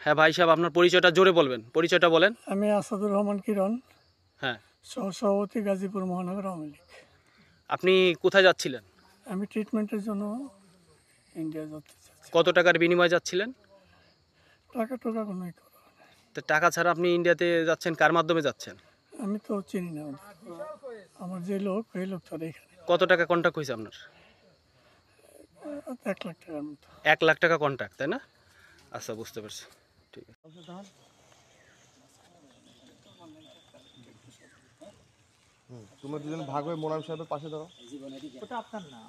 হ্যাঁ ভাই সাহেব, আপনার পরিচয়টা জোরে বলবেন, পরিচয়টা বলেন। আমি আসাদুর রহমান কিরণ, হ্যাঁ, সহসভাপতি গাজীপুর মহানগর আওয়ামী লীগ। আপনি কোথায় যাচ্ছিলেন? আমি ট্রিটমেন্টের জন্য ইন্ডিয়া যেতে চাচ্ছি। কত টাকার বিনিময়ে যাচ্ছিলেন? টাকা টোকা কোনো ই করা হয় না। তো টাকা ছাড়া আপনি ইন্ডিয়াতে যাচ্ছেন, কার মাধ্যমে যাচ্ছেন? আমি তো চিনি না ওদের। আমার যে লোক এই লোক তার এখানে কত টাকা কন্ট্যাক্ট হয়েছে আপনার? 1 লাখ টাকার মতো। 1 লাখ টাকা কন্ট্যাক্ট, তাই না? আচ্ছা, বুঝতে পারছি। ঠিক আছে। তোমরা দুজন ভাগ হয়ে মোলাম সাহেবের পাশে দাঁড়াও। ওটা আপনার না।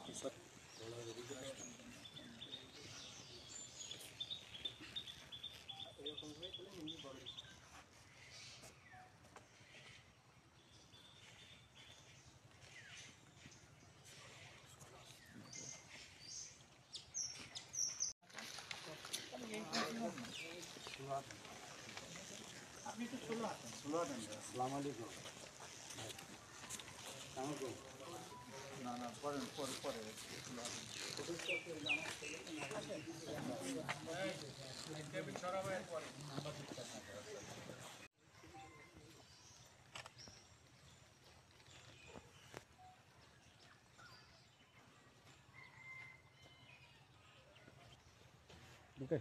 ওকে।